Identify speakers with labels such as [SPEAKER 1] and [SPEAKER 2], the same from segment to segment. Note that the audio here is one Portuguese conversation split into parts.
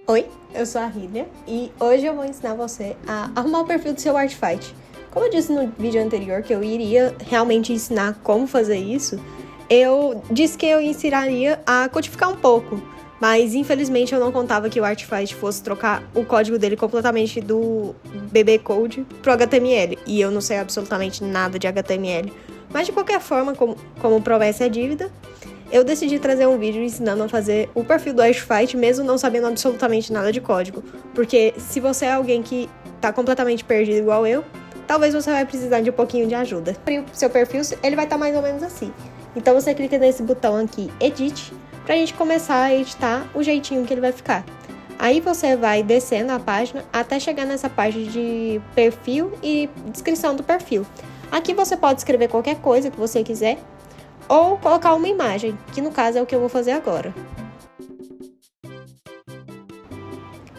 [SPEAKER 1] Oi, eu sou a Rília e hoje eu vou ensinar você a arrumar o perfil do seu Artifight. Como eu disse no vídeo anterior que eu iria realmente ensinar como fazer isso, eu disse que eu ensinaria a codificar um pouco, mas infelizmente eu não contava que o Artifight fosse trocar o código dele completamente do BB Code pro HTML, e eu não sei absolutamente nada de HTML. Mas de qualquer forma, como promessa é dívida, eu decidi trazer um vídeo ensinando a fazer o perfil do Artifight, mesmo não sabendo absolutamente nada de código. Porque se você é alguém que tá completamente perdido igual eu, talvez você vai precisar de um pouquinho de ajuda. O seu perfil, ele vai estar mais ou menos assim. Então você clica nesse botão aqui, Edit, pra gente começar a editar o jeitinho que ele vai ficar. Aí você vai descendo a página até chegar nessa página de perfil e descrição do perfil. Aqui você pode escrever qualquer coisa que você quiser, ou colocar uma imagem, que no caso é o que eu vou fazer agora.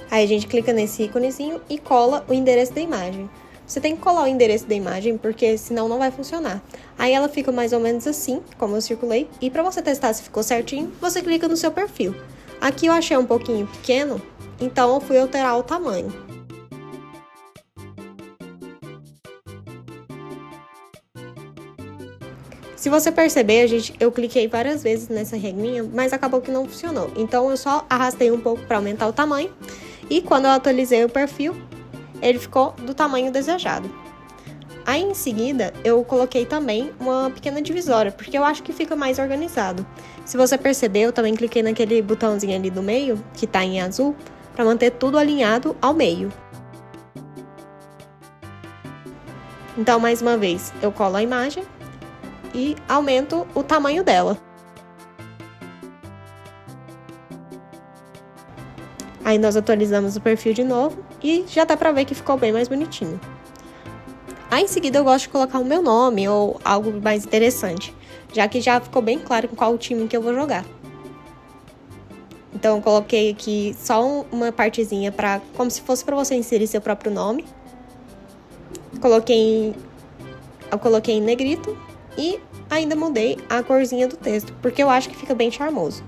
[SPEAKER 1] Aí a gente clica nesse íconezinho e cola o endereço da imagem. Você tem que colar o endereço da imagem, porque senão não vai funcionar. Aí ela fica mais ou menos assim, como eu circulei, e para você testar se ficou certinho, você clica no seu perfil. Aqui eu achei um pouquinho pequeno, então eu fui alterar o tamanho. Se você perceber, eu cliquei várias vezes nessa regrinha, mas acabou que não funcionou. Então eu só arrastei um pouco para aumentar o tamanho, e quando eu atualizei o perfil, ele ficou do tamanho desejado. Aí em seguida, eu coloquei também uma pequena divisória, porque eu acho que fica mais organizado. Se você perceber, eu também cliquei naquele botãozinho ali do meio, que tá em azul, para manter tudo alinhado ao meio. Então, mais uma vez, eu colo a imagem e aumento o tamanho dela. Aí nós atualizamos o perfil de novo e já dá pra ver que ficou bem mais bonitinho. Aí em seguida eu gosto de colocar o meu nome ou algo mais interessante, já que já ficou bem claro com qual time que eu vou jogar. Então eu coloquei aqui só uma partezinha como se fosse para você inserir seu próprio nome. Eu coloquei em negrito e ainda mudei a corzinha do texto, porque eu acho que fica bem charmoso.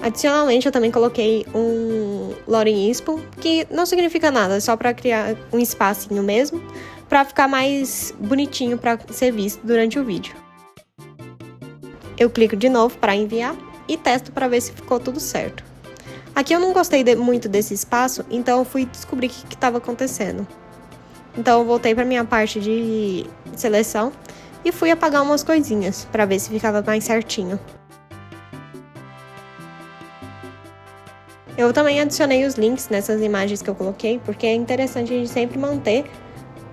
[SPEAKER 1] Adicionalmente, eu também coloquei um Loading Inspo, que não significa nada, é só para criar um espacinho mesmo, para ficar mais bonitinho para ser visto durante o vídeo. Eu clico de novo para enviar e testo para ver se ficou tudo certo. Aqui eu não gostei muito desse espaço, então eu fui descobrir o que estava acontecendo. Então eu voltei para minha parte de seleção e fui apagar umas coisinhas para ver se ficava mais certinho. Eu também adicionei os links nessas imagens que eu coloquei, porque é interessante a gente sempre manter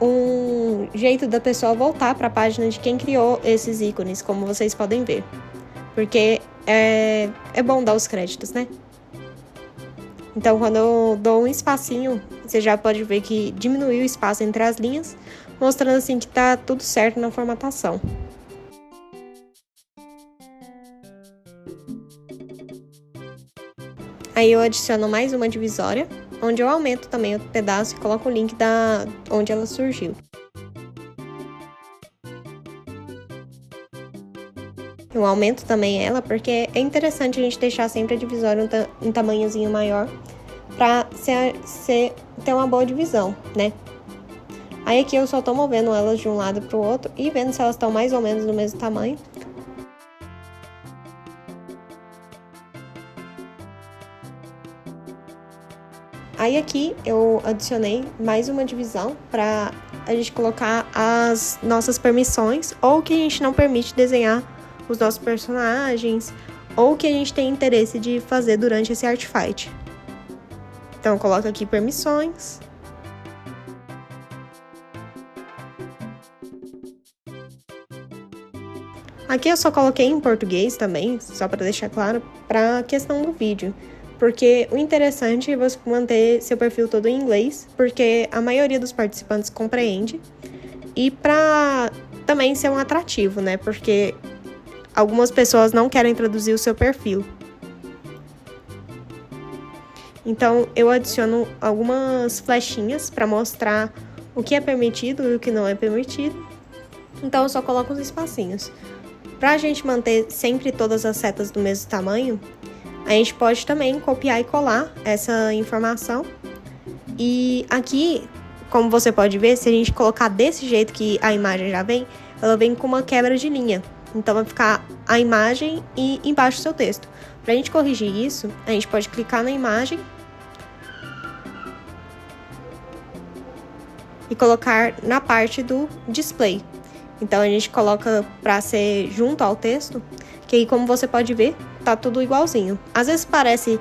[SPEAKER 1] um jeito da pessoa voltar para a página de quem criou esses ícones, como vocês podem ver. Porque é bom dar os créditos, né? Então, quando eu dou um espacinho, você já pode ver que diminuiu o espaço entre as linhas, mostrando assim que tá tudo certo na formatação. Aí eu adiciono mais uma divisória, onde eu aumento também o pedaço e coloco o link onde ela surgiu. Eu aumento também ela, porque é interessante a gente deixar sempre a divisória um tamanhozinho maior, pra ter uma boa divisão, né? Aí aqui eu só tô movendo elas de um lado pro outro e vendo se elas estão mais ou menos do mesmo tamanho. Aí aqui eu adicionei mais uma divisão para a gente colocar as nossas permissões, ou que a gente não permite desenhar os nossos personagens, ou que a gente tem interesse de fazer durante esse Artifight. Então eu coloco aqui permissões. Aqui eu só coloquei em português também, só para deixar claro, para a questão do vídeo. Porque o interessante é você manter seu perfil todo em inglês, porque a maioria dos participantes compreende. E para também ser um atrativo, né? Porque algumas pessoas não querem traduzir o seu perfil. Então, eu adiciono algumas flechinhas para mostrar o que é permitido e o que não é permitido. Então, eu só coloco os espacinhos. Para a gente manter sempre todas as setas do mesmo tamanho, A gente pode também copiar e colar essa informação. E aqui, como você pode ver, se a gente colocar desse jeito que a imagem já vem, ela vem com uma quebra de linha. Então vai ficar a imagem e embaixo o seu texto. Para a gente corrigir isso, a gente pode clicar na imagem e colocar na parte do display. Então a gente coloca para ser junto ao texto, que aí, como você pode ver, tá tudo igualzinho. Às vezes parece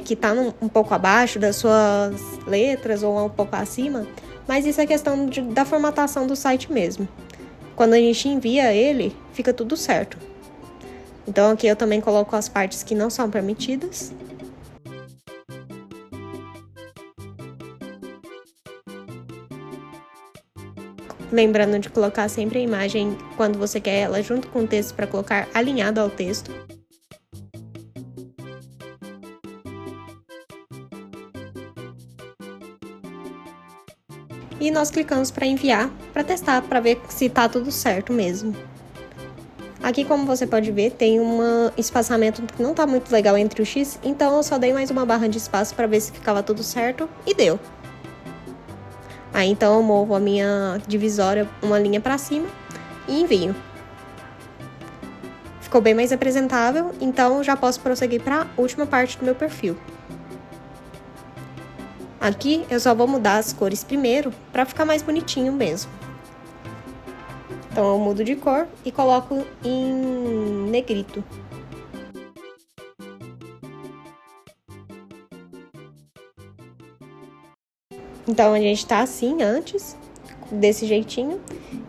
[SPEAKER 1] que tá um pouco abaixo das suas letras ou um pouco acima, mas isso é questão da formatação do site mesmo. Quando a gente envia ele, fica tudo certo. Então aqui eu também coloco as partes que não são permitidas. Lembrando de colocar sempre a imagem quando você quer ela junto com o texto para colocar alinhado ao texto. E nós clicamos para enviar, para testar, para ver se tá tudo certo mesmo. Aqui, como você pode ver, tem um espaçamento que não tá muito legal entre o X, então eu só dei mais uma barra de espaço para ver se ficava tudo certo e deu. Aí então eu movo a minha divisória uma linha para cima e envio. Ficou bem mais apresentável, então já posso prosseguir para a última parte do meu perfil. Aqui eu só vou mudar as cores primeiro para ficar mais bonitinho mesmo. Então eu mudo de cor e coloco em negrito. Então a gente tá assim antes, desse jeitinho,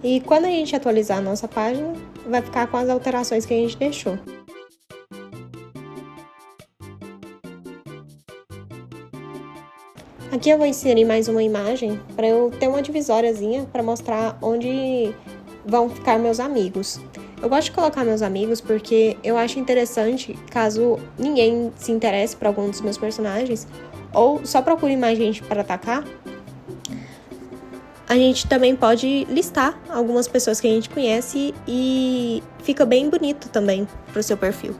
[SPEAKER 1] e quando a gente atualizar a nossa página, vai ficar com as alterações que a gente deixou. Aqui eu vou inserir mais uma imagem para eu ter uma divisóriazinha para mostrar onde vão ficar meus amigos. Eu gosto de colocar meus amigos porque eu acho interessante, caso ninguém se interesse por algum dos meus personagens, ou só procure mais gente para atacar, a gente também pode listar algumas pessoas que a gente conhece e fica bem bonito também para o seu perfil.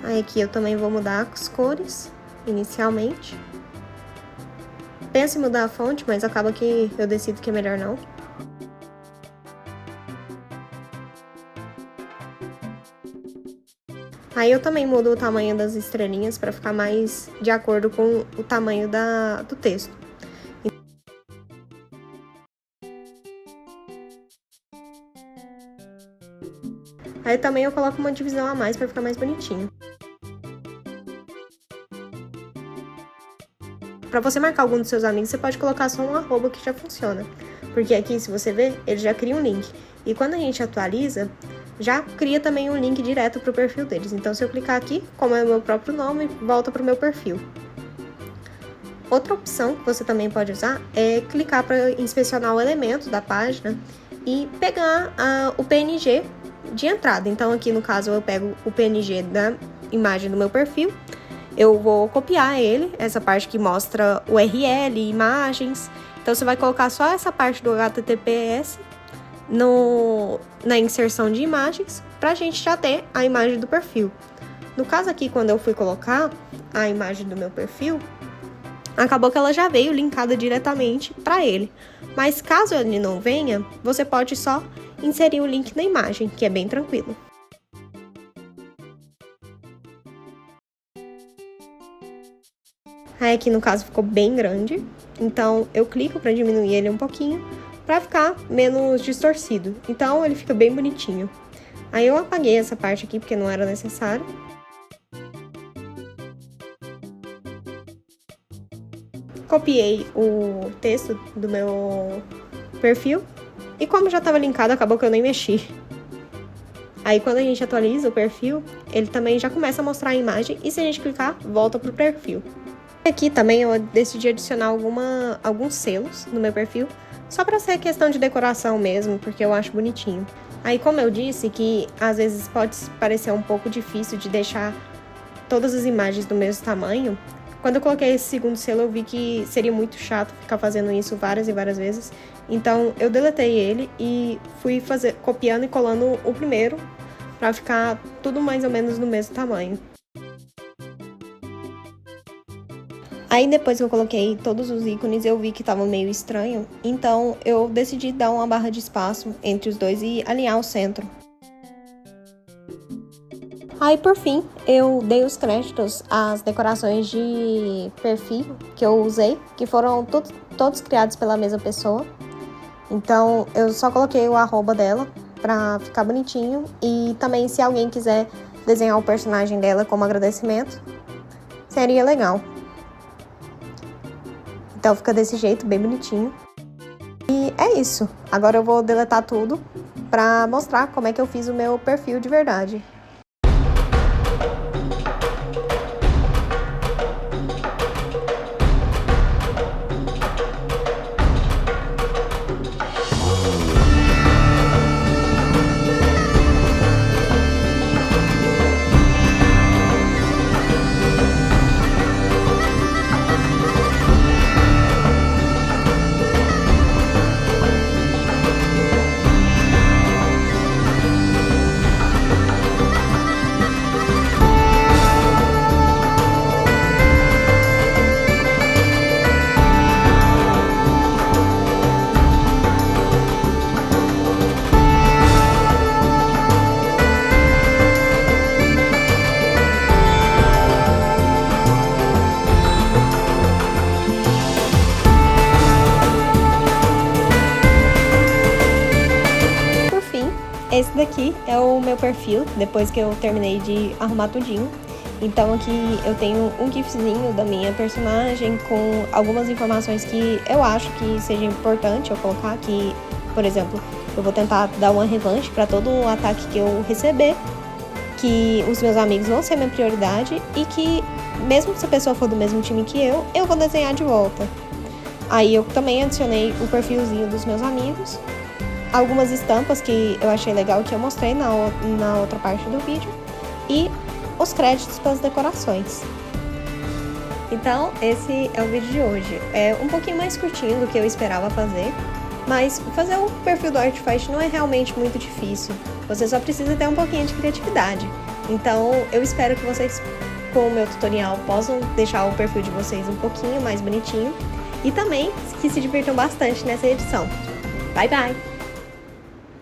[SPEAKER 1] Aí aqui eu também vou mudar as cores, inicialmente. Penso em mudar a fonte, mas acaba que eu decido que é melhor não. Aí eu também mudo o tamanho das estrelinhas para ficar mais de acordo com o tamanho do texto. Aí também eu coloco uma divisão a mais para ficar mais bonitinho. Para você marcar algum dos seus amigos, você pode colocar só um arroba que já funciona. Porque aqui, se você ver, ele já cria um link. E quando a gente atualiza, já cria também um link direto para o perfil deles. Então, se eu clicar aqui, como é o meu próprio nome, volta para o meu perfil. Outra opção que você também pode usar é clicar para inspecionar o elemento da página e pegar o PNG de entrada. Então, aqui no caso, eu pego o PNG da imagem do meu perfil. Eu vou copiar ele, essa parte que mostra o URL, imagens. Então, você vai colocar só essa parte do HTTPS na inserção de imagens, pra gente já ter a imagem do perfil. No caso aqui, quando eu fui colocar a imagem do meu perfil, acabou que ela já veio linkada diretamente para ele. Mas caso ele não venha, você pode só inserir o link na imagem, que é bem tranquilo. Aí aqui no caso ficou bem grande, então eu clico para diminuir ele um pouquinho, para ficar menos distorcido. Então ele fica bem bonitinho. Aí eu apaguei essa parte aqui porque não era necessário. Copiei o texto do meu perfil e como já estava linkado, acabou que eu nem mexi. Aí quando a gente atualiza o perfil, ele também já começa a mostrar a imagem e se a gente clicar, volta pro perfil. Aqui também eu decidi adicionar alguns selos no meu perfil, só para ser questão de decoração mesmo, porque eu acho bonitinho. Aí como eu disse que às vezes pode parecer um pouco difícil de deixar todas as imagens do mesmo tamanho, quando eu coloquei esse segundo selo eu vi que seria muito chato ficar fazendo isso várias e várias vezes, Então eu deletei ele e fui copiando e colando o primeiro para ficar tudo mais ou menos no mesmo tamanho. Aí depois que eu coloquei todos os ícones, eu vi que estava meio estranho, então eu decidi dar uma barra de espaço entre os dois e alinhar o centro. Aí por fim, eu dei os créditos às decorações de perfil que eu usei, que foram todos criados pela mesma pessoa. Então eu só coloquei o arroba dela pra ficar bonitinho, e também se alguém quiser desenhar o personagem dela como agradecimento, seria legal. Então fica desse jeito, bem bonitinho. E é isso. Agora eu vou deletar tudo pra mostrar como é que eu fiz o meu perfil de verdade. Esse daqui é o meu perfil, depois que eu terminei de arrumar tudinho. Então aqui eu tenho um gifzinho da minha personagem com algumas informações que eu acho que seja importante eu colocar aqui. Por exemplo, eu vou tentar dar uma revanche para todo o ataque que eu receber, que os meus amigos vão ser minha prioridade e que, mesmo se a pessoa for do mesmo time que eu vou desenhar de volta. Aí eu também adicionei o perfilzinho dos meus amigos, algumas estampas que eu achei legal que eu mostrei na outra parte do vídeo, e os créditos para as decorações. Então esse é o vídeo de hoje. É um pouquinho mais curtinho do que eu esperava fazer, mas fazer o perfil do Artfight não é realmente muito difícil. Você só precisa ter um pouquinho de criatividade. Então eu espero que vocês, com o meu tutorial, possam deixar o perfil de vocês um pouquinho mais bonitinho e também que se divirtam bastante nessa edição. Bye bye!